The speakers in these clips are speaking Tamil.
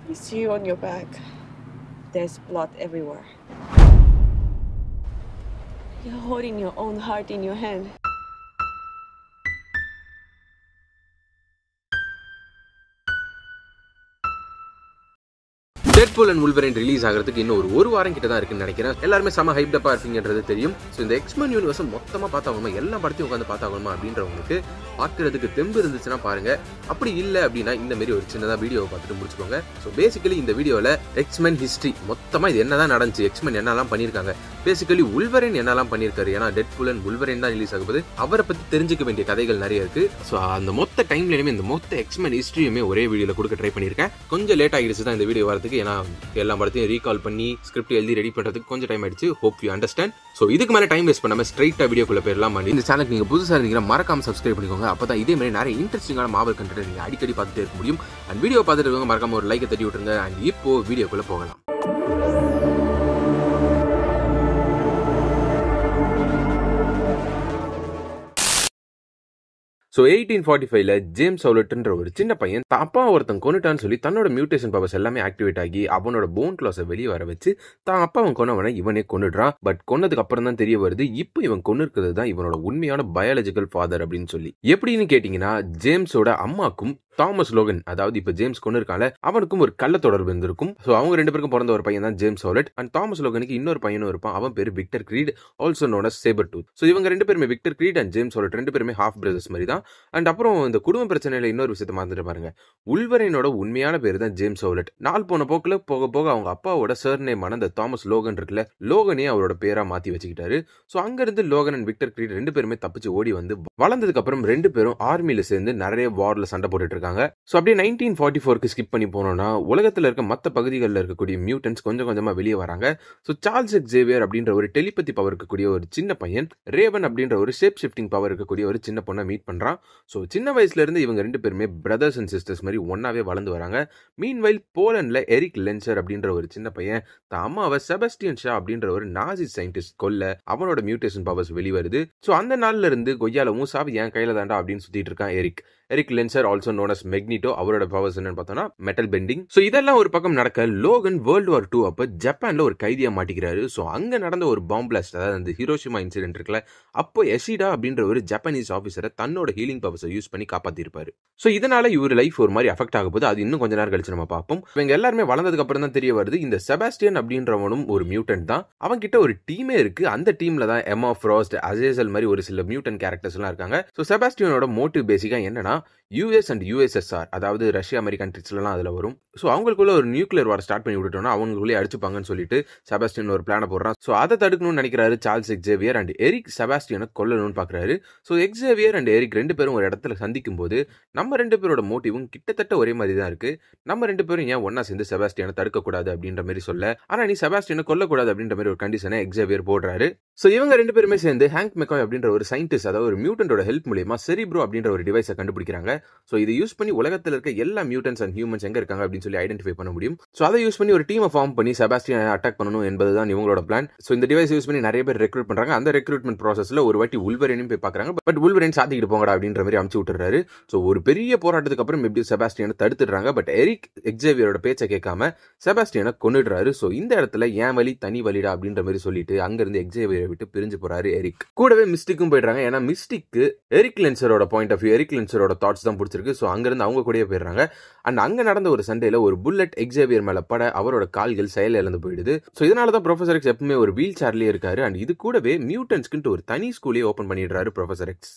You see on your back, there's blood everywhere. You're holding your own heart in your hand. Deadpool and Wolverine release ஆகிறதுக்கு இன்னும் ஒரு வாரம் கிட்ட தான் இருக்குன்னு நினைக்கிறேன். எல்லாருமே செம ஹைப்டப்பா இருப்பீங்கன்றது தெரியும். ஸோ இந்த எக்ஸ்மென் யூனிவர்ஸ் மொத்தமா பார்த்தாகணுமா, எல்லா படத்தையும் உட்காந்து பார்த்தாகணுமா அப்படின்றவங்களுக்கு பார்க்கறதுக்கு தெம்பு இருந்துச்சுன்னா பாருங்க. அப்படி இல்லை அப்படின்னா இந்த மாதிரி ஒரு சின்னதாக வீடியோவை பார்த்துட்டு முடிச்சுக்கோங்க. ஸோ பேசிக்கலி இந்த வீடியோவில் எக்ஸ்மென் ஹிஸ்ட்ரி மொத்தமாக இது என்னதான் நடந்துச்சு, எக்ஸ்மென் என்னெல்லாம் பண்ணியிருக்காங்க, பேசிக்கலி வுல்வரைன் என்னெல்லாம் பண்ணியிருக்காரு. ஏன்னா டெட்பூல் அண்ட் வுல்வரைன் தான் ரிலீஸ் ஆகும்போது அவரை பற்றி தெரிஞ்சுக்க வேண்டிய கதைகள் நிறைய இருக்கு. ஸோ அந்த மொத்த டைம்லையுமே இந்த மொத்த எக்ஸ்மென் ஹிஸ்ட்ரியுமே ஒரே வீடியோவில் கொடுக்க ட்ரை பண்ணியிருக்கேன். கொஞ்சம் லேட் ஆகிடுச்சு தான் இந்த வீடியோ வரதுக்கு. எல்லா படத்தையும் ரீகால் பண்ணி ஸ்கிரிப்ட் எழுதி ரெடி பண்றதுக்கு கொஞ்சம் டைம் ஆயிடுச்சு. Hope you understand. சோ இதுக்கு மேல டைம் வேஸ்ட் பண்ணாம ஸ்ட்ரைட்டா வீடியோக்குள்ள போயிடலாம். இந்த சேனலுக்கு நீங்க புதுசா இருந்தீங்கன்னா மறக்காம சப்ஸ்கிரைப் பண்ணிக்கோங்க. அப்பதான் இதே மாதிரி நிறைய இன்ட்ரெஸ்டிங்கான மாவல் கண்டென்ட் நீங்க அடிக்கடி பார்த்துட்டே இருக்க முடியும். அண்ட் வீடியோ பார்த்துட்டு இருக்கவங்க மறக்காம ஒரு லைக்கை தட்டி விட்டுருங்க. அண்ட் இப்போ வீடியோக்குள்ள போகலாம். ஸோ 1845ல ஜேம்ஸ் ஹவுலட்ன்ற ஒரு சின்ன பையன் அப்பா ஒருத்தன் கொண்டுட்டான்னு சொல்லி தன்னோட மியூட்டேஷன் பவர்ஸ் எல்லாமே ஆக்டிவேட் ஆகி அவனோட போன் கிளாஸை வெளியே வர வச்சு தான் அப்பா அவன் கொன்னவனை இவனே கொண்டுடுறான். பட் கொன்னதுக்கு அப்புறம் தான் தெரிய வருது இப்போ இவன் கொண்டு இருக்கிறது தான் இவனோட உண்மையான பயாலஜிக்கல் ஃபாதர் அப்படின்னு சொல்லி. எப்படின்னு கேட்டீங்கன்னா, ஜேம்ஸோட அம்மாக்கும் தாமஸ் லோகன், அதாவது இப்ப ஜேம்ஸ் கொண்டு இருக்கால, அவனுக்கும் ஒரு கள்ள தொடர்பு இருந்திருக்கும். ஸோ அவங்க ரெண்டு பேருக்கும் பிறந்த ஒரு பையன் தான் ஜேம்ஸ் ஹவுலட். அண்ட் தாமஸ் லோகனுக்கு இன்னொரு பையனும் இருப்பான். அவன் பேரு Victor Creed, also known as Sabretooth. So இவங்க ரெண்டு பேருமே, Victor Creed and James Howlett ரெண்டு பேருமே ஹாஃப் பிரதர்ஸ் மாதிரி தான். அண்ட் அப்புறம் இந்த குடும்ப பிரச்சனையில இன்னொரு விஷயத்தை மறந்துட்டு பாருங்க, வுல்வரைனோட உண்மையான பேரு தான் ஜேம்ஸ் ஹவுலட். நாள் போன போக்குல போக போக அவங்க அப்பாவோட சர்நேமான அந்த தாமஸ் லோகன் இருக்குல்ல, லோகனே அவரோட பேரா மாத்தி வச்சுக்கிட்டாரு. ஸோ அங்க இருந்து லோகன் அண்ட் விக்டர் கிரீட் ரெண்டு பேருமே தப்பிச்சு ஓடி வந்து வளர்ந்ததுக்கு அப்புறம் ரெண்டு பேரும் ஆர்மியில சேர்ந்து நிறைய வார்ல சண்டை போட்டுட்டு இருக்காங்க. ஸோ அப்படியே 1944க்கு ஸ்கிப் பண்ணி போனோம்னா, உலகத்தில் இருக்க மற்ற பகுதிகளில் இருக்கக்கூடிய மியூட்டன்ஸ் கொஞ்சம் கொஞ்சமா வெளியே வராங்க. ஸோ சார்ல்ஸ் எக்ஸேவியர் அப்படின்ற ஒரு டெலிபதி பவர் இருக்கக்கூடிய ஒரு சின்ன பையன், ரேவன் அப்படின்ற ஒரு ஷேப் ஷிஃப்டிங் பவர் இருக்கக்கூடிய ஒரு சின்ன பொண்ணை மீட் பண்றான். ஸோ சின்ன வயசுல இருந்து இவங்க ரெண்டு பேருமே பிரதர்ஸ் அண்ட் சிஸ்டர்ஸ் மாதிரி ஒன்னாவே வளர்ந்து வராங்க. மீன்வைல் போலண்ட்ல எரிக் லென்சர் அப்படின்ற ஒரு சின்ன பையன் தான் அம்மாவை செபஸ்டியன் ஷா அப்படின்ற ஒரு நாசி சயின்டிஸ்ட் கொல்ல அவனோட மியூட்டேஷன் பவர்ஸ் வெளிவருது. ஸோ அந்த நாள்ல இருந்து கொய்யால மூசாவி என் கையில தாண்டா அப்படின்னு சுத்திட்டு இருக்கான் Erik Lensherr, also known as Magneto. அவரோட பவர்ஸ் என்னன்னு பார்த்தோம்னா மெட்டல் பெண்டிங். ஸோ இதெல்லாம் ஒரு பக்கம் நடக்க, லோகன் வேர்ல்டு வார் 2 அப்ப ஜப்பான்ல ஒரு கைதியா மாட்டிக்கிறாரு. ஸோ அங்க நடந்த ஒரு பாம்பு பிளாஸ்ட், அதாவது அந்த ஹிரோஷிமா இன்சிடென்ட் இருக்குல்ல, அப்போ எஷிடா அப்படின்ற ஒரு ஜப்பானீஸ் ஆஃபீஸரை தன்னோட ஹீலிங் பவர்ஸை யூஸ் பண்ணி காப்பாத்திருப்பாரு. ஸோ இதனால இவர் லைஃப் ஒரு மாதிரி அஃபெக்ட் ஆக போது. அது இன்னும் கொஞ்ச நேரம் கழிச்சு நம்ம பார்ப்போம். இவங்க எல்லாருமே வளர்ந்ததுக்கு அப்புறம் தான் தெரிய வருது, இந்த செபாஸ்டியன் அப்படின்றவனும் ஒரு மியூட்டன்ட் தான். அவன் கிட்ட ஒரு டீமே இருக்கு. அந்த டீம்ல தான் எம்மா ஃப்ராஸ்ட், அசேசல் மாதிரி ஒரு சில மியூட்டன்ட் கேரக்டர்ஸ் எல்லாம் இருக்காங்க. ஸோ செபாஸ்டியனோட மோட்டிவ் பேசிக்கா என்னன்னா, யூஎஸ் அண்ட் யூஎஸ்எஸ்ஆர், அதாவது ரஷ்யா அமெரிக்கா கண்ட்ரிஸ்லாம் அதில் வரும். ஸோ அவங்களுக்குள்ள ஒரு நியூக்ளியர் வார் ஸ்டார்ட் பண்ணி விட்டுட்டோம்னா அவங்களுக்குள்ளே அடிச்சுப்பாங்கன்னு சொல்லிட்டு செபாஸ்டியன் ஒரு பிளானை போடுறான். ஸோ அதை தடுக்கணும்னு நினைக்கிறாரு சார்ல்ஸ் எக்ஸேவியர். அண்ட் எரிக் செபாஸ்டியனை கொல்லணும்னு பார்க்குறாரு. ஸோ எக்ஸேவியர் அண்ட் எரிக் ரெண்டு பேரும் ஒரு இடத்துல சந்திக்கும் போது நம்ம ரெண்டு பேரோட மோட்டிவும் கிட்டத்தட்ட ஒரே மாதிரி தான் இருக்கு. நம்ம ரெண்டு பேரும் ஏன் ஒன்னா சேர்ந்து செபாஸ்டியனை தடுக்கக்கூடாது அப்படின்ற மாதிரி சொல்ல, ஆனால் நீ செபாஸ்டியனை கொல்லக்கூடாது அப்படின்ற மாதிரி ஒரு கண்டிஷனை எக்ஸேவியர் போடுறாரு. ஸோ இவங்க ரெண்டு பேருமே சேர்ந்து ஹேங்க் மெக்காய் அப்படின்ற ஒரு சயின்டிஸ்ட், அதாவது ஒரு மியூட்டன்டோட ஹெல்ப் மூலியமா செரிப்ரோ அப்படின்ற ஒரு டிவைஸை கண்டுபிடிக்கிறாங்க. ஸோ இதை யூஸ் பண்ணி உலகத்தில் இருக்க எல்லா மியூட்டன்ஸ் அண்ட் ஹியூமன்ஸ் எங்க இருக்காங்க அப்படின்னு சொல்லி ஐடென்டிஃபை பண்ண முடியும். ஸோ அதை யூஸ் பண்ணி ஒரு டீமை ஃபார்ம் பண்ணி செபாஸ்டியனை அட்டாக் பண்ணணும் என்பதுதான் இவங்களோட பிளான். ஸோ இந்த டிவைஸ் யூஸ் பண்ணி நிறைய பேர் ரெக்ரூட் பண்றாங்க. அந்த ரெக்ரூட்மெண்ட் ப்ராசஸ்ல ஒரு வாட்டி வுல்வரைனையும் போய் பார்க்கறாங்க. பட் வுல்வரைன் சாத்திக்கிட்டு போங்கடா அப்படின்ற மாதிரி அமுச்சு விட்டுறாரு. ஸோ ஒரு பெரிய போராட்டத்துக்கு அப்புறம் எப்படி செபாஸ்டியனை தடுத்துடுறாங்க. பட் எரிக் எக்ஸேவியரோட பேச்சை கேட்காம செபாஸ்டியனை கொன்னுடுறாரு. ஸோ இந்த இடத்துல ஏன் வலி தனி வலிடா அப்படின்ற மாதிரி சொல்லிட்டு அங்கிருந்து எக்ஸேவியரை விட்டு பிரிஞ்சு போறாரு எரிக். கூடவே மிஸ்டிக்கும் போயிடுறாங்க. ஏன்னா மிஸ்டிக்கு எரிக் லென்சரோட பாயிண்ட் ஆஃப் வியூ, எரிக் லென்சரோட தாட்ஸ் தான் பிடிச்சிருக்கு. ஸோ அங்கிருந்து அவங்க கூட போயிடுறாங்க. அண்ட் அங்க நடந்த ஒரு சண்டையில ஒரு புல்லட் எக்ஸேவியர் மேல பட அவரோட கால்கள் செயல் இழந்து போயிடுது. ஸோ இதனால தான் ப்ரொஃபசர் எக்ஸ் எப்பவுமே ஒரு வீல் சேர்லயே இருக்காரு. அண்ட் இது கூடவே மியூட்டன்ஸ்க்கு ஒரு தனி ஸ்கூலே ஓபன் பண்ணிடுறாரு ப்ரொஃபசர் எக்ஸ்.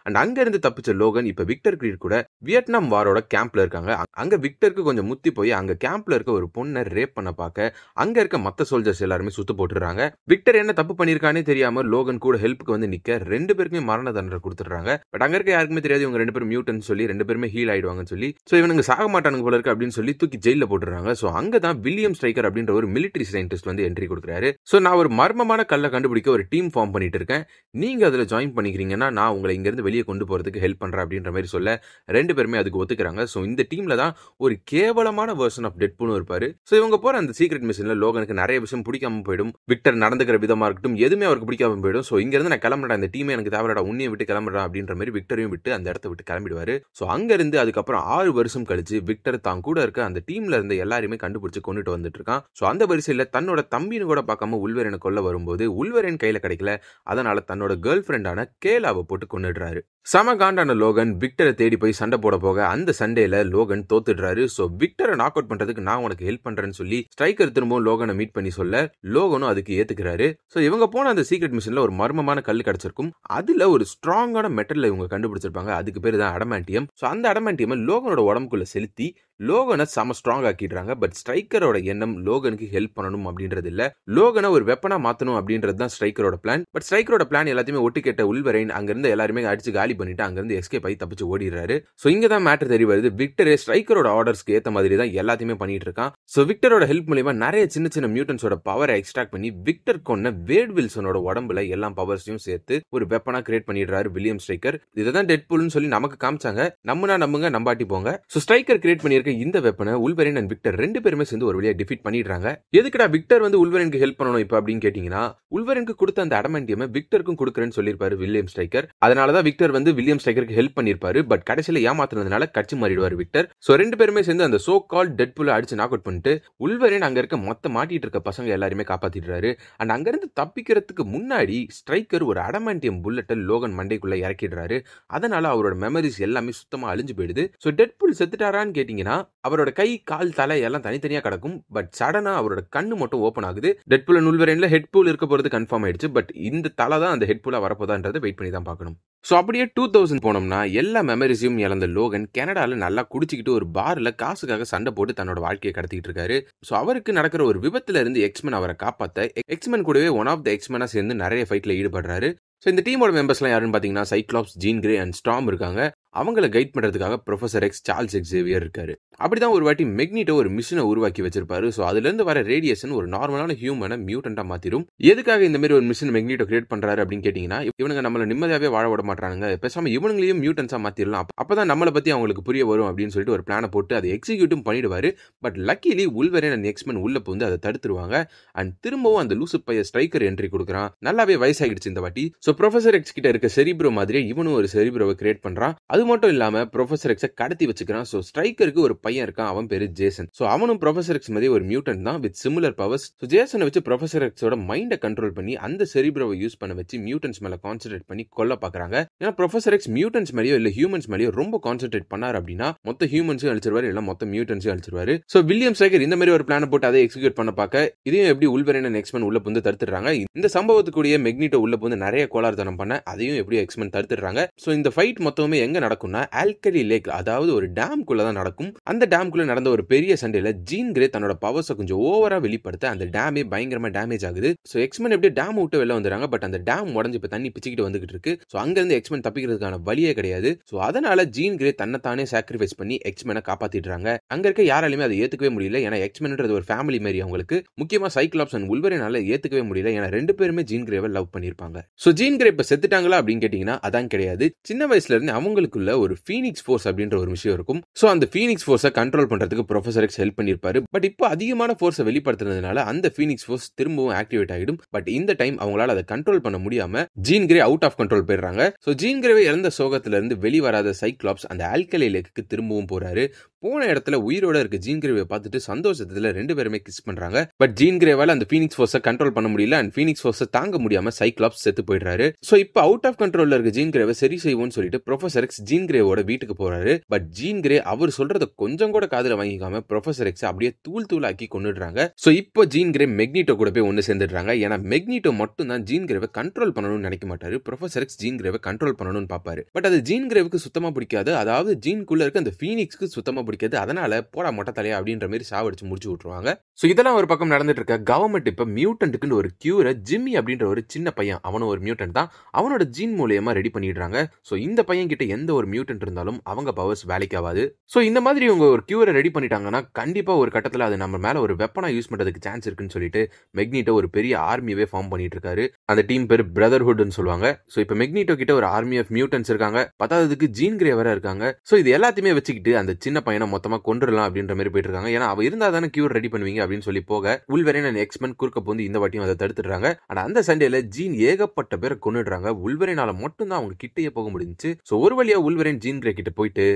அண்ட் அங்க இருந்து தப்பிச்ச லோகன் இப்ப விக்டர் கிரீட் கூட வியட்நாம் வாரோட கேம்ப்ல இருக்காங்க. அங்க விக்டருக்கு கொஞ்சம் முத்தி போய் அங்க கேம்ப்ல இருக்க ஒரு பொண்ணை ரேப் பண்ண பார்க்க அங்க இருக்க மத்த சோல்ஜர்ஸ் எல்லாருமே சுத்து போட்டுறாங்க. விக்டர் என்ன தப்பு பண்ணிருக்கானே தெரியாம லோகன் கூட ஹெல்ப்புக்கு வந்து நிக்க ரெண்டு பேருக்குமே மரண தண்டனை கொடுத்துறாங்க. பட் அங்க இருக்க யாருக்குமே தெரியாது இவங்க ரெண்டு பேரும் மியூட்டன் சொல்லி ரெண்டு பேருமே ஹீல் ஆயிடுவாங்கன்னு சொல்லி. சோ இவனுங்க சாக மாட்டானுங்க போல இருக்கு அப்படின்னு சொல்லி தூக்கி ஜெயில போட்டுறாங்க. சோ அங்கதான் வில்லியம் ஸ்ட்ரைக்கர் அப்படின்ற ஒரு மிலிட்டரி சயின்டிஸ்ட் வந்து என்ட்ரி கொடுக்குறாரு. சோ நான் ஒரு மர்மமான கல்லை கண்டுபிடிக்க ஒரு டீம் ஃபார்ம் பண்ணிட்டு இருக்கேன். நீங்க அதுல ஜாயின் பண்ணிக்கிறீங்கன்னா நான் உங்களை இங்க இருந்து வெளியே கொண்டு போறதுக்கு ஹெல்ப் பண்றேன் அப்படின்ற மாதிரி சொல்ல 2 பேருமே அதுக்கு ஒத்துக்கிறாங்க. ஸோ இந்த டீம்ல தான் ஒரு கேவலமான வெர்ஷன் ஆஃப் டெட்பூலும் இருப்பாரு. ஸோ இவங்க போற அந்த சீக்ரெட் மிஷன்ல லோகனுக்கு நிறைய விஷயம் பிடிக்காம போயிடும். விக்டர் நடந்துக்கிற விதமா இருக்கட்டும் எதுவுமே அவருக்கு பிடிக்காம போயிடும். ஸோ இங்க இருந்து நான் கிளம்புறேன், இந்த டீமே எனக்கு தேவைடா, உன்னையும் விட்டு கிளம்புறேன் அப்படின்ற மாதிரி விக்டரையும் விட்டு அந்த இடத்த விட்டு கிளம்பிடுவாரு. ஸோ அங்க இருந்து அதுக்கப்புறம் 6 வருஷம் கழிச்சு விக்டர் தான் கூட இருக்க அந்த டீம்ல இருந்து எல்லாருமே கண்டுபிடிச்சு கொண்டுட்டு வந்துட்டு இருக்கான். ஸோ அந்த வரிசையில தன்னோட தம்பின்னு கூட பார்க்காம உல்வரனை கொல்ல வரும்போது உல்வரன் கையில கிடைக்கல. அதனால தன்னோட கேர்ள் ஃப்ரெண்டான கேலாவை போட்டு கொண்டுடுறாரு. சம காண்டான லோகன் விக்டரை தேடி போய் சண்டை போட போக அந்த சண்டேல லோகன் தோத்துடுறாரு. சோ விக்டரை நாக் அவுட் பண்றதுக்கு நான் உனக்கு ஹெல்ப் பண்றேன்னு சொல்லி ஸ்ட்ரைக்கர் திரும்பவும் லோகனை மீட் பண்ணி சொல்ல லோகனும் அதுக்கு ஏத்துக்கிறாரு. சோ இவங்க போன அந்த சீக்ரெட் மிஷன்ல ஒரு மர்மமான கல் கிடைச்சிருக்கும். அதுல ஒரு ஸ்ட்ராங்கான மெட்டல்ல இவங்க கண்டுபிடிச்சிருப்பாங்க. அதுக்கு பேரு தான் அடமாண்டியம். சோ அந்த அடமாண்டியம் லோகனோட உடம்புக்குள்ள செலுத்தி லோகனை செம ஸ்ட்ராங் ஆக்கிடுறாங்க. பட் ஸ்ட்ரைக்கரோட எண்ணம் லோகனுக்கு ஹெல்ப் பண்ணணும் அப்படின்றது இல்ல, லோகனை ஒரு வெப்பனா மாத்தணும் அப்படின்றது தான் ஸ்ட்ரைக்கரோட பிளான். பட் ஸ்ட்ரைக்கரோட பிளான் எல்லாத்தையுமே ஒட்டு கேட்ட உல்வரைன் அங்கிருந்து எல்லாருமே அடிச்சு காலி பண்ணிட்டு அங்கிருந்து எஸ்கேப் ஆகி தப்பிச்சு ஓடிடுறாரு. சோ இங்க தான் மேட்டர் தெரிய வருது, விக்டரே ஸ்ட்ரைக்கரோட ஆர்டர்ஸ்க்கு ஏத்த மாதிரி தான் எல்லாத்தையுமே பண்ணிட்டு இருக்கான். சோ விக்டரோட ஹெல்ப் மூலமா நிறைய சின்ன சின்ன மியூட்டன்ஸோட பவரை எக்ஸ்ட்ராக்ட் பண்ணி விக்டர் கொன்ன வேட் வில்சனோட உடம்புல எல்லா பவர்ஸையும் சேர்த்து ஒரு வெப்பனா கிரியேட் பண்ணிடுறாரு வில்லியம் ஸ்ட்ரைக்கர். இதுதான் டெட்பூல்னு சொல்லி நமக்கு காமிச்சாங்க, நம்புங்க நம்பாட்டி போங்க. சோ ஸ்ட்ரைக்கர் கிரியேட் பண்ணியிருக்க இந்த வெப்பனை உல்வரைன் அண்ட் விக்டர் 2 பேருமே சேர்ந்து ஒரு வழியா டிஃபீட் பண்ணிடுறாங்க. எதுக்குடா விக்டர் வந்து உல்வரைனுக்கு ஹெல்ப் பண்ணணும் இப்ப அப்படின்னு கேட்டீங்கன்னா, உல்வரைனுக்கு கொடுத்த அந்த அடமாண்டியம் விக்டருக்கும் கொடுக்குறேன்னு சொல்லியிருப்பாரு வில்லியம் ஸ்ட்ரைக்கர். அதனாலதான் விக்டர் வந்து வில்லியம் ஸ்ட்ரைக்கருக்கு ஹெல்ப் பண்ணிருப்பாரு. பட் கடைசியில ஏமாத்துனதுனால கட்சி மாறிடுவார் விக்டர். சோ 2 பேருமே சேர்ந்து அந்த சோ கால் டெட்பூலை அடிச்சு நாக் அவுட் பண்ணிட்டு உல்வரைன் அங்க இருக்க மொத்த மாட்டிட்டு இருக்க பசங்க எல்லாருமே காப்பாத்திடுறாரு. அண்ட் அங்க இருந்து தப்பிக்கிறதுக்கு முன்னாடி ஸ்ட்ரைக்கர் ஒரு அடமாண்டியம் புல்லட்டை லோகன் மண்டைக்குள்ள இறக்கிடுறாரு. அதனால அவரோட மெமரிஸ் எல்லாமே சுத்தமா அழிஞ்சு போயிடுது. சோ டெட்பூல் செத்துட்டாரான்னு கேட்டீங்கன்னா, அவரோட கை கால் தலை எல்லாம் தனித்தனியா கிடக்கும். பட் சடனா அவரோட கண்ணு மட்டும் ஓபன் ஆகுது. டெட்பூல் அண்ட் உல்வரைன்ல ஹெட்பூல் இருக்க போறது கன்ஃபார்ம் ஆயிடுச்சு. பட் இந்த தலை தான் அந்த ஹெட்பூலா வரப்போதான்றதை வெயிட் பண்ணி தான் பார்க்கணும். சோ அப்படியே 2000 போனோம்னா எல்லா மெமரிஸையும் இழந்த லோகன் கனடால நல்லா குடிச்சிக்கிட்டு ஒரு பார்ல காசுக்காக சண்டை போட்டு தன்னோட வாழ்க்கையை கடத்திட்டு இருக்காரு. சோ அவருக்கு நடக்கிற ஒரு விபத்துல இருந்து எக்ஸ்மென் அவரை காப்பாத்த எக்ஸ்மென் கூடவே ஒன் ஆஃப் த எக்ஸ்மெனா சேர்ந்து நிறைய ஃபைட்ல ஈடுபடுறாரு. சோ இந்த டீமோட மெம்பர்ஸ்லாம் யாருன்னு பாத்தீங்கன்னா, Cyclops, Jean Grey and Storm இருக்காங்க. அவங்கள கைட் பண்றதுக்காக ப்ரொஃபசர் எக்ஸ், சார்ல்ஸ் எக்ஸேவியர் இருக்காரு. அப்படிதான் ஒரு வாட்டி மெக்னிட்டோ ஒரு மிஷினை உருவாக்கி வச்சிருப்பாரு. சோ அதுல இருந்து வர ரேடியேஷன் ஒரு நார்மலான ஹியூமனை மியூட்டண்டா மாத்திரும். எதுக்காக இந்த மாதிரி ஒரு மிஷின் மெக்னிட்டோ கிரியேட் பண்றாரு அப்படின்னு கேட்டீங்கன்னா, இவனுங்க நம்மள நிம்மதியாவே வாழ விட மாட்டானுங்க, பேசாம இவனுங்களையும் மியூட்டன்ஸா மாத்திரலாம், அப்பதான் நம்மளை பத்தி அவங்களுக்கு புரிய வரும் அப்படின்னு சொல்லிட்டு ஒரு பிளானை போட்டு அதை எக்ஸிக்யூட்டும் பண்ணிடுவாரு. பட் லக்கிலி உல்வரைன் அண்ட் எக்ஸ்மென் உள்ள வந்து அதை தடுத்துருவாங்க. அண்ட் திரும்பவும் அந்த லூசு பைய ஸ்ட்ரைக்கர் என்ட்ரி கொடுக்குறான். நல்லாவே வயசாகிடுச்சு இந்த வாட்டி. சோ ப்ரொஃபசர் எக்ஸ் கிட்ட இருக்க செரிப்ரோ மாதிரி இவனும் ஒரு செரிப்ரோவை கிரியேட் பண்றான். அது மட்டும் இல்லாம ப்ரொஃபசர் எக்ஸை கடத்தி வச்சுக்கிறான். சோ ஸ்ட்ரைக்கருக்கு ஒரு பையன் இருக்கான், அவன் பேரு ஜேசன். சோ அவனும் ப்ரொஃபசர் எக்ஸ் மாதிரி ஒரு மியூட்டன்ட் தான் வித் சிமிலர் பவர்ஸ். சோ ஜேசனை வச்சு ப்ரொஃபசர் எக்ஸோட மைண்டை கண்ட்ரோல் பண்ணி அந்த செரிப்ரோவை யூஸ் பண்ண வச்சு மியூட்டன்ஸ் மேல கான்சென்ட்ரேட் பண்ணி கொல்ல பாக்குறாங்க. ஏன்னா ப்ரொஃபசர் எக்ஸ் மியூட்டன்ஸ் மேலயோ இல்ல ஹியூமன்ஸ் மேலயோ ரொம்ப கான்சென்ட்ரேட் பண்ணாரு அப்படின்னா மொத்த ஹியூமன்ஸையும் அழிச்சிருவாரு, இல்ல மொத்த மியூட்டன்ஸையும் அழிச்சிருவாரு. சோ வில்லியம் ஸ்ட்ரைக்கர் இந்த மாதிரி ஒரு பிளான் போட்டு அதை எக்ஸிக்யூட் பண்ண பார்க்க இதையும் எப்படி உல்வரைன் அண்ட் எக்ஸ்மென் உள்ள வந்து தடுத்துறாங்க. இந்த சம்பவத்துக்குரிய மெக்னிட்டோ உள்ள வந்து நிறைய கோளாறுத்தனம் பண்ண அதையும் எப்படி எக்ஸ்மென் தடுத்துறாங்க. சோ இந்த ஃபைட் மொத்தமே எங்க நடக்கும்னா ஆல்கலி லேக், அதாவது ஒரு டேம்குள்ள தான் நடக்கும். அந்த டேம்குள்ள நடந்த ஒரு பெரிய சண்டையில ஜீன் கிரே தன்னோட பவர்ஸை கொஞ்சம் ஓவரா வெளிப்படுத்த அந்த டேமே பயங்கரமா டேமேஜ் ஆகுது. சோ எக்ஸ்மென் எப்படி டேம் விட்டு வெளில வந்துறாங்க. பட் அந்த டேம் உடஞ்சு இப்ப தண்ணி பிச்சுக்கிட்டு வந்துகிட்டு இருக்கு. சோ அங்க இருந்து எக்ஸ்மென் தப்பிக்கிறதுக்கான வழியே கிடையாது. சோ அதனால ஜீன் கிரே தன்னைத்தானே சாக்ரிஃபைஸ் பண்ணி எக்ஸ்மெனை காப்பாத்திடுறாங்க. அங்க இருக்க யாராலுமே அதை ஏத்துக்கவே முடியல. ஏன்னா எக்ஸ்மென்ன்றது ஒரு ஃபேமிலி மாதிரி அவங்களுக்கு. முக்கியமா சைக்ளாப்ஸ் அண்ட் உல்வரைனால ஏத்துக்கவே முடியல. ஏன்னா 2 பேருமே ஜீன் கிரேவை லவ் பண்ணிருப்பாங்க. சோ ஜீன் கிரே இப்ப செத்துட்டாங்களா அப்படின்னு கேட்டீங்கன்னா அதான் கிடையாது. சின்ன வயசுல இருந்து அவங்களுக்குள்ள ஒரு ஃபீனிக்ஸ் ஃபோர்ஸ் அப்படின்ற ஒரு விஷயம் இருக்கும். சோ அந்த ஃபீனிக்ஸ் ஃபோர்ஸை கண்ட்ரோல் பண்றதுக்கு ப்ரொஃபசர் எக்ஸ் ஹெல்ப் பண்ணிருப்பாரு. பட் இப்போ அதிகமான ஃபோர்ஸை வெளிப்படுத்துறதுனால அந்த ஃபீனிக்ஸ் ஃபோர்ஸ் திரும்பவும் ஆக்டிவேட் ஆகிடும். பட் இந்த டைம் அவங்களால அதை கண்ட்ரோல் பண்ண முடியாம Jean Grey out of control போயிடுறாங்க. சோ ஜீன் கிரேவை இறந்த சோகத்துல இருந்து வெளிவராத சைக்ளாப்ஸ் அந்த ஆல்கலி லேக்கு திரும்பவும் போறாரு. போன இடத்துல உயிரோட இருக்க ஜீன் கிரேவை பார்த்துட்டு சந்தோஷத்துல 2 பேருமே கிஸ் பண்றாங்க. பட் ஜீன் கிரேவால அந்த ஃபீனிக்ஸ் ஃபோர்ஸை கண்ட்ரோல் பண்ண முடியல. அண்ட் ஃபீனிக்ஸ் ஃபோர்ஸை தாங்க முடியாம சைக்ளாப்ஸ் செத்து போயிடுறாரு. சோ இப்போ அவுட் ஆஃப் கண்ட்ரோல்ல இருக்க ஜீன் கிரேவை சரி செய்வோம்னு சொல்லிட்டு ப்ரொஃபசர் எக்ஸ் ஜீன் கிரேவோட வீட்டுக்கு போறாரு. பட் ஜீன் கிரே அவர் சொல்றத கொஞ்சம் கூட காதுல வாங்கிக்காம ப்ரொஃபசர் எக்ஸ் அப்படியே தூளாக்கி கொன்னுடுறாங்க. சோ இப்போ ஜீன் கிரே மெக்னிட்டோ கூட போய் ஒன்னு சேர்ந்துடுறாங்க. ஏன்னா மெக்னிட்டோ மட்டும் தான் ஜீன் கிரேவை கண்ட்ரோல் பண்ணணும்னு நினைக்க மாட்டாரு. ப்ரொஃபசர் எக்ஸ் ஜீன் கிரேவை கண்ட்ரோல் பண்ணணும்னு பாப்பாரு. பட் அது ஜீன் கிரேவுக்கு சுத்தமா பிடிக்காது. அதாவது ஜீன்குள்ள இருக்க அந்த ஃபீனிக்ஸ்க்கு சுத்தமா பிடிக்காது, அதனால போடா மொட்டை தலையா அப்படின்ற மாதிரி சாவடிச்சு முடிச்சு விட்டுருவாங்க. ஸோ இதெல்லாம் ஒரு பக்கம் நடந்துட்டு இருக்க கவர்மெண்ட் இப்போ மியூட்டன்ட்டுக்குன்னு ஒரு கியூரை ஜிம்மி அப்படின்ற ஒரு சின்ன பையன், அவனும் ஒரு மியூட்டன்ட் தான், அவனோட ஜீன் மூலியமா ரெடி பண்ணிடுறாங்க. ஸோ இந்த பையன் கிட்ட எந்த ஒரு மியூட்டன்ட் இருந்தாலும் அவங்க பவர்ஸ் வேலைக்கு ஆகாது. ஸோ இந்த மாதிரி இவங்க ஒரு கியூரை ரெடி பண்ணிட்டாங்கன்னா கண்டிப்பா ஒரு கட்டத்தில் அது நம்ம மேல ஒரு வெப்பனா யூஸ் பண்றதுக்கு சான்ஸ் இருக்குன்னு சொல்லிட்டு மெக்னீட்டோ ஒரு பெரிய ஆர்மியவே ஃபார்ம் பண்ணிட்டு இருக்காரு. அந்த டீம் பேர் பிரதர்ஹுட்னு சொல்லுவாங்க. ஸோ இப்போ மெக்னீட்டோ கிட்ட ஒரு ஆர்மி ஆஃப் மியூட்டன்ஸ் இருக்காங்க, பத்தாவதுக்கு ஜீன் கிரே வேற இருக்காங்க. ஸோ இது எல்லாத்தையுமே வச்சுக்கிட்டு அந்த சின்ன பையனை மொத்தமா கொண்டுடலாம் அப்படின்ற மாதிரி போயிட்டு இருக்காங்க. ஏன்னா அவ இருந்தா தானே கியூர் ரெடி பண்ணுவீங்க அப்படின்னு சொல்லி போக உல்வரின் அண்ட் எக்ஸ்மென் குறுக்க போந்து இந்த வாட்டியும் அதை தடுத்துடுறாங்க. ஆனா அந்த சண்டேல ஜீன் ஏகப்பட்ட பேரை கொண்டுடுறாங்க. உல்வரினால மட்டும் தான் அவங்க கிட்டேயே போக முடிஞ்சுச்சு. ஸோ ஒரு வழியா உல்வரின் ஜீன் கிரே கிட்ட போயிட்டு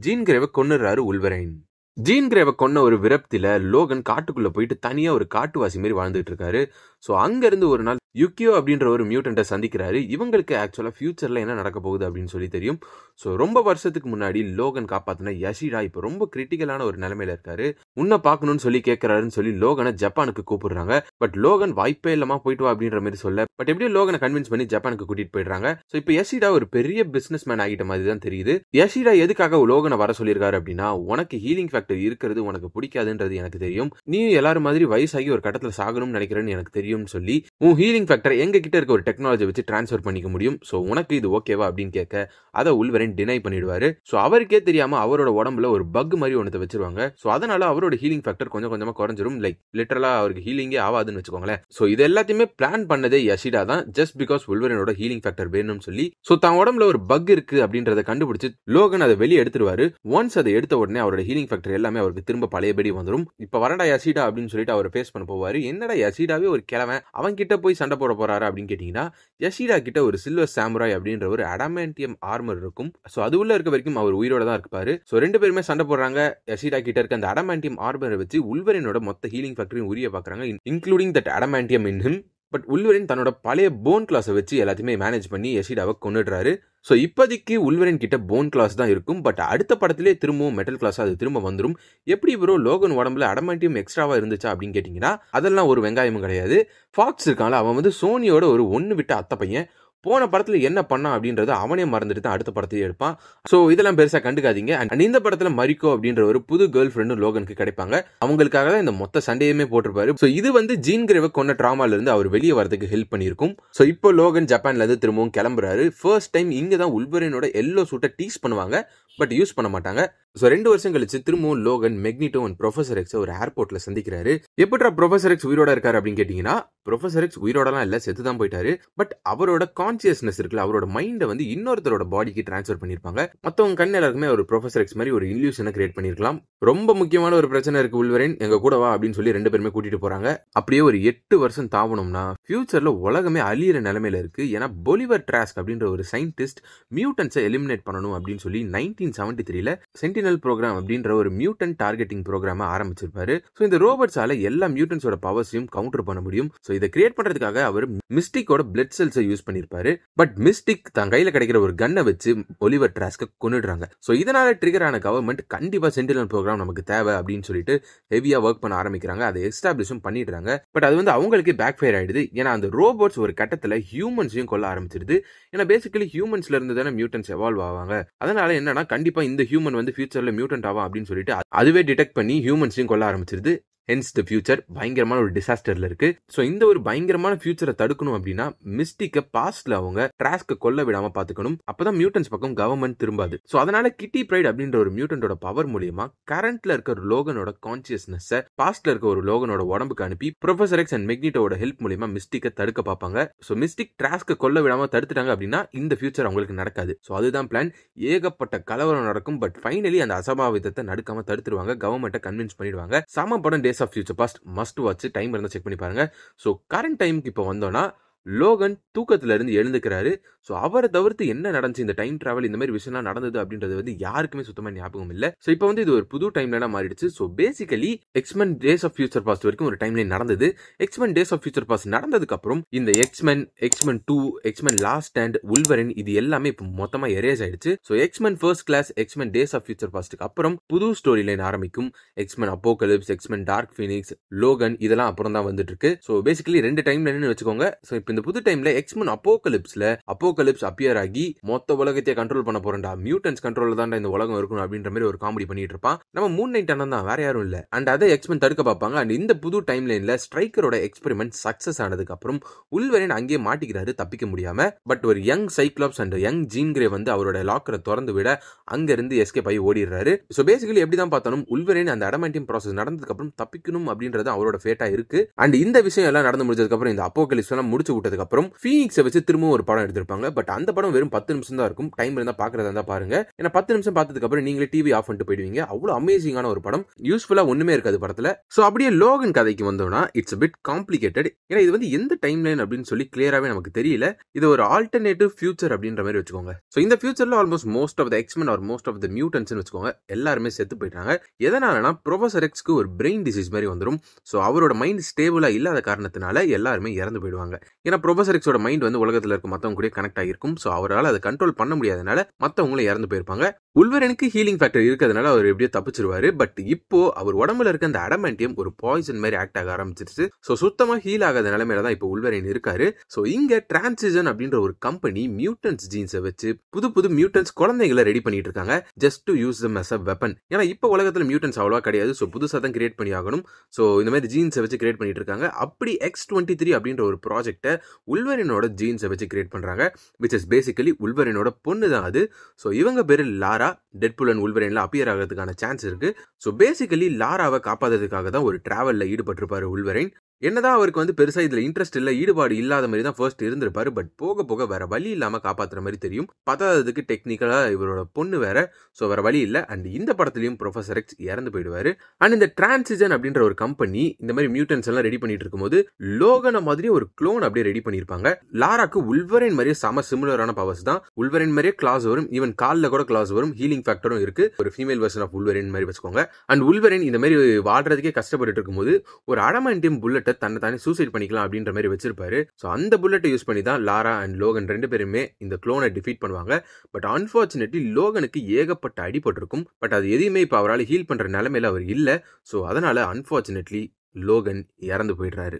ஜீன் கிரேவை கொன்னுறாரு உல்வரின். ஜீன் கிரேவை கொன்ன ஒரு விரப்தியில லோகன் காட்டுக்குள்ள போயிட்டு தனியா ஒரு காட்டுவாசி மாதிரி வாழ்ந்துட்டு இருக்காரு. ஸோ அங்க இருந்து ஒரு நாள் யுக்கியோ அப்படின்ற ஒரு மியூட்டன்ட்டை சந்திக்கிறாரு. இவங்களுக்கு ஆக்சுவலா ஃபியூச்சர்ல என்ன நடக்க போகுது அப்படின்னு சொல்லி தெரியும். ஸோ ரொம்ப வருஷத்துக்கு முன்னாடி லோகன் காப்பாத்தின யஷிடா இப்போ ரொம்ப கிரிட்டிக்கலான ஒரு நிலைமையில இருக்காரு. உன்னை பார்க்கணும்னு சொல்லி கேட்கறாருன்னு சொல்லி லோகனை ஜப்பானுக்கு கூப்பிடுறாங்க. பட் லோகன் வாய்ப்பே இல்லாம போயிட்டு வா அப்படின்ற மாதிரி சொல்ல, பட் எப்படியும் லோகனை கன்வின்ஸ் பண்ணி ஜப்பானுக்கு கூட்டிட்டு போயிடுறாங்க. ஸோ இப்போ யஷிடா ஒரு பெரிய பிசினஸ் மேன் ஆகிட்ட மாதிரி தான் தெரியுது. யஷிடா எதுக்காக லோகனை வர சொல்லியிருக்காரு அப்படின்னா, உனக்கு ஹீலிங் ஃபேக்டர் இருக்கிறது உனக்கு பிடிக்காதுன்றது எனக்கு தெரியும், நீ எல்லாரும் மாதிரி வயசாகி ஒரு கட்டத்துல சாகணும்னு நினைக்கிறேன்னு எனக்கு தெரியும்னு சொல்லி உன் ஹீலிங் ஃபேக்டர் எங்க கிட்ட இருக்க ஒரு டெக்னாலஜி வச்சு டிரான்ஸ்ஃபர் பண்ணிக்க முடியும். ஸோ உனக்கு இது ஓகேவா அப்படின்னு கேட்க அதை உல்வரின் டினை பண்ணிடுவாரு. ஸோ அவருக்கே தெரியாம அவரோட உடம்புல ஒரு பக் மாதிரி ஒன்று வச்சிருவாங்க. ஸோ அதனால அவரோட ஹீலிங் ஃபேக்டர் கொஞ்சம் கொஞ்சமா குறைஞ்சிரும். லைக் லிட்டரலா அவருக்கு ஹீலிங்கே ஆகாதுன்னு வச்சுக்கோங்களேன். ஸோ இது எல்லாத்தையுமே பிளான் பண்ணதே யஷிடா தான், ஜஸ்ட் பிகாஸ் உல்வரினோட ஹீலிங் ஃபேக்டர் வேணும்னு சொல்லி. ஸோ தான் உடம்புல ஒரு பக் இருக்கு அப்படின்றத கண்டுபிடிச்சு லோகன் அதை வெளியே எடுத்துருவாரு. ஒன்ஸ் அதை எடுத்த உடனே அவரோட ஹீலிங் ஃபேக்டர் எல்லாமே அவருக்கு திரும்ப பழையபடி வந்துடும். இப்ப வரடா யஷிடா அப்படின்னு சொல்லிட்டு அவர் ஃபேஸ் பண்ண போவாரு. என்னடா யஷிடாவே ஒரு கிழவன், அவன் கிட்ட போய் சண்டை போட போறாரு அப்படின்னு கேட்டீங்கன்னா, யஷிடா கிட்ட ஒரு சில்வர் சாமுராய் அப்படின்ற ஒரு அடாமாண்டியம் ஆர்மர் இருக்கும். சோ அது உள்ள இருக்க வரைக்கும் அவர் உயிரோட தான் இருப்பாரு. சோ ரெண்டு பேருமே சண்டை போடுறாங்க. யஷிடா கிட்ட இருக்க அந்த அடாமாண்டியம் ஆர்மரை வச்சு உல்வரினோட மொத்த ஹீலிங் ஃபேக்டரியும் உரிய பாக்குறாங்க, including that adamantium in him. But Wolverine தன்னோட பழைய போன் கிளாஸை வச்சு எல்லாத்தையுமே மேனேஜ் பண்ணி யஷிடாவை கொன்னுடுறாரு. ஸோ இப்போதைக்கு உல்வரின் கிட்ட போன் கிளாஸ் தான் இருக்கும். பட் அடுத்த படத்திலே திரும்பவும் மெட்டல் கிளாஸ் அது திரும்ப வந்துடும். எப்படி ப்ரோ லோகன் உடம்புல அடமாண்டியம் எக்ஸ்ட்ராவா இருந்துச்சா அப்படின்னு கேட்டீங்கன்னா, அதெல்லாம் ஒரு வெங்காயமும் கிடையாது. ஃபாக்ஸ் இருக்கான்ல, அவன் வந்து சோனியோட ஒரு ஒன்று விட்ட அத்தை பையன். போன படத்துல என்ன பண்ணான் அப்படின்றது அவனே மறந்துட்டு தான் அடுத்த படத்தையே எடுப்பான். ஸோ இதெல்லாம் பெருசா கண்டுக்காதீங்க. அண்ட் இந்த படத்துல மரிக்கோ அப்படின்ற ஒரு புது கேர்ள் ஃப்ரெண்டும் லோகனுக்கு கிடைப்பாங்க. அவங்களுக்காக தான் இந்த மொத்த சண்டையுமே போட்டிருப்பாரு. ஸோ இது வந்து ஜீன் கிரேவை கொன்ன ட்ராமால இருந்து அவர் வெளியே வரதுக்கு ஹெல்ப் பண்ணியிருக்கும். ஸோ இப்போ லோகன் ஜப்பான்ல இருந்து திரும்பவும் கிளம்புறாரு. ஃபர்ஸ்ட் டைம் இங்க தான் உல்வரினோட எல்லோ சூட்டை டீஸ் பண்ணுவாங்க, பட் யூஸ் பண்ண மாட்டாங்க. ஸோ 2 வருஷம் கழிச்சு திரும்பவும் Logan Magneto and professor X ஒரு ஏர்போர்ட்ல சந்திக்கிறாரு. எப்படா ப்ரொஃபசர் எக்ஸ் உயிரோட இருக்காரு அப்படின்னு கேட்டீங்கன்னா, ப்ரொஃபசர் எக்ஸ் உயிரோடலாம் இல்ல, செத்து தான் போயிட்டாரு. பட் அவரோட கான்சியஸ்னஸ் இருக்குல்ல, அவரோட மைண்டை வந்து இன்னொருத்தரோட பாடிக்கு டிரான்ஸ்ஃபர் பண்ணிருப்பாங்க. மத்தவங்க கண் எல்லாருக்குமே ஒரு ப்ரொஃபசர் எக்ஸ் மாதிரி ஒரு இல்யூஷனை கிரியேட் பண்ணிருக்கலாம். ரொம்ப முக்கியமான ஒரு பிரச்சனை இருக்கு உல்வரின், எங்க கூட வா அப்படின்னு சொல்லி 2 பேருமே கூட்டிட்டு போறாங்க. அப்படியே ஒரு 8 வருஷம் தாவணும்னா ஃபியூச்சர்ல உலகமே அழியிற நிலைமையில இருக்கு. ஏன்னா பொலிவர் டிராஸ்க் அப்படின்ற ஒரு சயின்டிஸ்ட் மியூட்டன்ஸை எலிமினேட் பண்ணணும் அப்படின்னு சொல்லி 1973ல சென்டினல் ப்ரோக்ராம் அப்படின்ற ஒரு மியூட்டன் டார்கெட்டிங் ப்ரோக்ராம் ஆரம்பிச்சிருப்பாரு. சோ இந்த ரோபோட்ஸால எல்லா மியூட்டன்ஸோட பவர்ஸையும் கவுண்டர் பண்ண முடியும். சோ இதை கிரியேட் பண்றதுக்காக அவர் மிஸ்டிக்கோட பிளட் செல்ஸை யூஸ் பண்ணிருப்பாரு. பட் மிஸ்டிக் தன் கையில கிடைக்கிற ஒரு கன்னை வச்சு ஒலிவர் டிராஸ்க கொன்னுடுறாங்க. சோ இதனால ட்ரிகர் ஆன கவர்மெண்ட் கண்டிப்பா சென்டினல் ப்ரோக்ராம் நமக்கு தேவை அப்படின்னு சொல்லிட்டு ஹெவியா ஒர்க் பண்ண ஆரம்பிக்கிறாங்க. அதை எஸ்டாப்ளிஷும் பண்ணிடுறாங்க. பட் அது வந்து அவங்களுக்கே பேக் ஃபயர் ஆயிடுது. ஏன்னா அந்த ரோபோட்ஸ் ஒரு கட்டத்துல ஹியூமன்ஸையும் கொல்ல ஆரம்பிச்சிருது. ஏன்னா பேசிக்கலி ஹியூமன்ஸ்ல இருந்து தானே மியூட்டன்ஸ் எவால்வ் ஆவாங்க. அதனால என்னன்னா கண்டிப்பா இந்த ஹியூமன் வந்து ஃபியூச்சர்ல மியூட்டன்ட் ஆகும் அப்படின்னு சொல்லிட்டு அதுவே டிடெக்ட் பண்ணி ஹியூமன்ஸையும் கொல்ல ஆரம்பிச்சிருது. ஹென்ஸ் தி ஃபியூச்சர் பயங்கரமான ஒரு டிசாஸ்டர்ல இருக்கு. சோ இந்த ஒரு பயங்கரமான ஃபியூச்சரை தடுக்கணும் அப்படின்னா மிஸ்டிக்க பாஸ்ட்ல அவங்க டிராஸ்க கொல்ல விடாம பாத்துக்கணும். அப்பதான் மியூட்டன்ஸ் பக்கம் கவர்மெண்ட் திரும்பாது. சோ அதனால கிட்டி பிரைட் அப்படின்ற ஒரு மியூட்டன்டோட பவர் மூலியமா கரண்ட்ல இருக்க ஒரு லோகனோட கான்சியஸ்னஸ் பாஸ்ட்ல இருக்க ஒரு லோகனோட உடம்புக்கு அனுப்பி ப்ரொஃபசர் எக்ஸ் அண்ட் மெக்னிட்டோட ஹெல்ப் மூலியமா மிஸ்டிக்க தடுக்க பார்ப்பாங்க. சோ மிஸ்டிக் டிராஸ்க கொல்ல விடாம தடுத்துட்டாங்க அப்படின்னா இந்த ஃபியூச்சர் அவங்களுக்கு நடக்காது. சோ அதுதான் பிளான். ஏகப்பட்ட கலவரம் நடக்கும். பட் ஃபைனலி அந்த அசம்பாவிதத்தை நடக்காம தடுத்துருவாங்க. கவர்மெண்ட்டை கன்வின்ஸ் பண்ணிடுவாங்க. சம படம் Days of Future Past must watch. Time இருந்தா செக் பண்ணி பாருங்க. சோ கரண்ட் டைமுக்கு இப்போ வந்தோம்னா லோகன் தூக்கத்துல இருந்து எழுந்துக்கிறாரு. சோ அவரை தவிர்த்து என்ன நடந்துச்சு, இந்த டைம் டிராவல் இந்த மாதிரி விஷயம்லாம் நடந்தது அப்படின்றது வந்து யாருக்குமே சுத்தமா ஞாபகம் இல்ல. சோ இப்போ வந்து இது ஒரு புது டைம் லைனா மாறிடுச்சு. So basically X-Men Days of Future Past வரைக்கும் ஒரு டைம் லைன் நடந்தது. X-Men Days of Future Past நடந்ததுக்கு அப்புறம் இந்த X-Men 2, X-Men Last Stand, Wolverine இது எல்லாமே இப்போ மொத்தமா எரேஸ் ஆயிடுச்சு. So X-Men First Class, X-Men Days of Future பாஸ்ட்க்கு அப்புறம் புது ஸ்டோரி லைன் ஆரம்பிக்கும். X-Men Apocalypse, X-Men Dark Phoenix, Logan இதெல்லாம் அப்புறம் தான் வந்துட்டு இருக்கு. சோ பேசிக்கலி 2 டைம் லைன் வச்சுக்கோங்க. சோ இப்போ இந்த புது டைம்ல எக்ஸ்மென் அப்போகலிப்ஸ் அப்பியர் ஆகி மொத்த உலகத்தையே கண்ட்ரோல் பண்ண போறேன்டா, மியூட்டன்ஸ் கண்ட்ரோல்ல தான் இந்த உலகம் இருக்கும் அப்படின்ற மாதிரி ஒரு காமெடி பண்ணிட்டு இருப்பான். நம்ம மூன் நைட் அண்ணன் தான், வேற யாரும் இல்ல. அண்ட் அதை எக்ஸ்மென் தடுக்க பார்ப்பாங்க. அண்ட் இந்த புது டைம் லைன்ல ஸ்ட்ரைக்கரோட எக்ஸ்பெரிமெண்ட் சக்சஸ் ஆனதுக்கு அப்புறம் உல்வரின் அங்கேயே மாட்டிக்கிறாரு தப்பிக்க முடியாம. பட் ஒரு young Cyclops and young Jean Grey வந்து அவரோட லாக்கரை திறந்து விட அங்க இருந்து எஸ்கேப் ஆகி ஓடிடுறாரு. சோ பேசிக்கலி எப்படிதான் பார்த்தாலும் உல்வரின் அந்த அடமாண்டியம் ப்ராசஸ் நடந்ததுக்கு அப்புறம் தப்பிக்கணும் அப்படின்றது அவரோட ஃபேட்டா இருக்கு. அண்ட் இந்த விஷயம் எல்லாம் நடந்து முடிஞ்சதுக்கு அப்புறம், இந்த அப்போகலிப்ஸ் எல்லாம் முடிச்சு விட்டதுக்கு அப்புறம் ஃபீனிக்ஸை வச்சு திரும்பவும் ஒரு படம் எடுத்திருப்பாங்க. பட் அந்த படம் வெறும் 10 நிமிஷம் தான் இருக்கும். டைம் இருந்தா பாக்குறதா இருந்தா பாருங்க. ஏன்னா 10 நிமிஷம் பார்த்ததுக்கு அப்புறம் நீங்களே டிவி ஆஃப் பண்ணிட்டு போயிடுவீங்க. அவ்வளவு அமேசிங்கான ஒரு படம். யூஸ்ஃபுல்லா ஒண்ணுமே இருக்காது படத்துல. சோ அப்படியே லோகன் கதைக்கு வந்தோம்னா இட்ஸ் பிட் காம்ப்ளிகேட்டட். ஏன்னா இது வந்து எந்த டைம் லைன் அப்படின்னு சொல்லி கிளியராவே நமக்கு தெரியல. இது ஒரு ஆல்டர்னேட்டிவ் ஃபியூச்சர் அப்படின்ற மாதிரி வச்சுக்கோங்க. சோ இந்த ஃபியூச்சர்ல almost most of the X Men are most of the mutants வச்சுக்கோங்க எல்லாருமே செத்து போயிட்டாங்க. எதனாலனா ப்ரொஃபசர் எக்ஸ்க்கு ஒரு பிரெயின் டிசீஸ் மாதிரி வந்துடும். சோ அவரோட மைண்ட் ஸ்டேபிளா இல்லாத காரணத்தினால எல்லாருமே இறந்து போயிடுவாங்க. ஏன்னா ப்ரொஃபசர் எக்ஸோட மைண்ட் வந்து உலகத்துல இருக்க மத்தவங்க கூட கனெக்ட் ஆகிருக்கும். சோ அவரால் அதை கண்ட்ரோல் பண்ண முடியாதனால மத்தவங்களும் இறந்து போயிருப்பாங்க. உல்வரனுக்கு ஹீலிங் ஃபேக்டர் இருக்கிறதுனால அவர் எப்படியோ தப்பிச்சிருவாரு. பட் இப்போ அவர் உடம்புல இருக்க அந்த அடமாண்டியம் ஒரு பாய்சன் மாதிரி ஆக்ட் ஆக ஆரம்பிச்சிருச்சு. சோ சுத்தமா ஹீல் ஆகாத நிலைமையில தான் இப்போ உல்வரின் இருக்காரு. சோ இங்க டிரான்சிஷன் அப்படின்ற ஒரு கம்பெனி மியூட்டன்ஸ் ஜீன்ஸை வச்சு புது மியூட்டன்ஸ் குழந்தைகளை ரெடி பண்ணிட்டு இருக்காங்க. Just to use them as a weapon. ஏன்னா இப்போ உலகத்துல மியூட்டன்ஸ் அவ்வளவா கிடையாது. சோ புதுசா தான் கிரியேட் பண்ணி ஆகணும். சோ இந்த மாதிரி ஜீன்ஸை வச்சு கிரியேட் பண்ணிட்டு இருக்காங்க. அப்படி X-23 அப்படின்ற ஒரு ப்ராஜெக்ட்டை உல்வரினோட ஜீன்ஸை வச்சு கிரியேட் பண்றாங்க. which is basically உல்வரினோட பொண்ணு தான் அது. சோ இவங்க பேரு லாரா. டெட்பூல் அண்ட் உல்வரின்ல அப்பியர் ஆகிறதுக்கான சான்ஸ் இருக்கு. சோ பேசிக்கலி லாராவை காப்பாத்துறதுக்காக தான் ஒரு டிராவல்ல ஈடுபட்டிருப்பாரு உல்வரின். என்னதான் அவருக்கு வந்து பெருசா இதுல இன்ட்ரெஸ்ட் இல்ல, ஈடுபாடு இல்லாத மாதிரி தான் ஃபர்ஸ்ட் இருந்திருப்பாரு. பட் போக போக வேற வழி இல்லாம காப்பாத்துற மாதிரி தெரியும். பத்தாததுக்கு டெக்னிக்கலா இவரோட பொண்ணு வேற. சோ வேற வழி இல்ல. அண்ட் இந்த படத்திலையும் ப்ரொஃபசர் எக்ஸ் இறந்து போயிடுவாரு. அண்ட் இந்த டிரான்சிஷன் அப்படின்ற ஒரு கம்பெனி இந்த மாதிரி மியூட்டன்ஸ் எல்லாம் ரெடி பண்ணிட்டு இருக்கும்போது லோகன மாதிரி ஒரு க்ளோன் அப்படியே ரெடி பண்ணிருப்பாங்க. லாராக்கு உல்வரின் மாதிரியே சம சிமிலரான பவர்ஸ் தான். உல்வரின் மாதிரியே கிளாஸ் வரும், ஈவன் கால்ல கூட கிளாஸ் வரும், ஹீலிங் ஃபேக்டரும் இருக்கு. ஒரு ஃபீமேல் வெர்ஷன் ஆஃப் உல்வரின் மாதிரி வச்சுக்கோங்க. அண்ட் உல்வரின் இந்த மாதிரி வாழ்றதுக்கே கஷ்டப்பட்டு இருக்கும்போது ஒரு அடமாண்டியம் புல்லட்டை தன்னை தானே சூசைட் பண்ணிக்கலாம் அப்படின்ற மாதிரி வச்சிருப்பாரு. ஸோ அந்த புல்லட்டை யூஸ் பண்ணி தான் லாரா அண்ட் லோகன் ரெண்டு பேருமே இந்த க்ளோனை டிஃபீட் பண்ணுவாங்க. பட் அன்பார்ச்சுனேட்லி லோகனுக்கு ஏகப்பட்ட அடிபட்டிருக்கும். பட் அது எதையுமே இப்போ அவரால் ஹீல் பண்ற நிலைமையில அவர் இல்ல. ஸோ அதனால அன்பார்ச்சுனேட்லி லோகன் இறந்து போயிடுறாரு.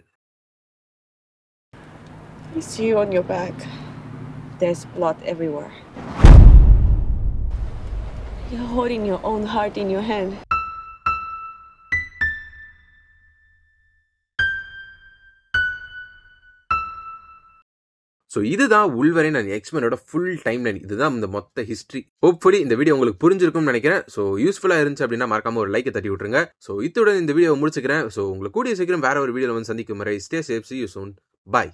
I see you on your back. There's blood everywhere. You're holding your own heart in your hand. So இதுதான் உல்வரின் அண்ட் எக்ஸ்மெனோட ஃபுல் டைம் லைன். இதுதான் இந்த மொத்த ஹிஸ்ட்ரி. ஹோப்ஃபுல்லி இந்த வீடியோ உங்களுக்கு புரிஞ்சிருக்கும்னு நினைக்கிறேன். ஸோ யூஸ்ஃபுல்லாக இருந்துச்சு அப்படின்னா மறக்காம ஒரு லைக்கை தட்டி விட்டுருங்க. ஸோ இத்துடன் இந்த வீடியோ முடிச்சுக்கிறேன். ஸோ உங்களுக்கு கூடிய சீக்கிரம் வேற ஒரு வீடியோவில் வந்து சந்திக்கும் வரை stay safe, see you soon. Bye.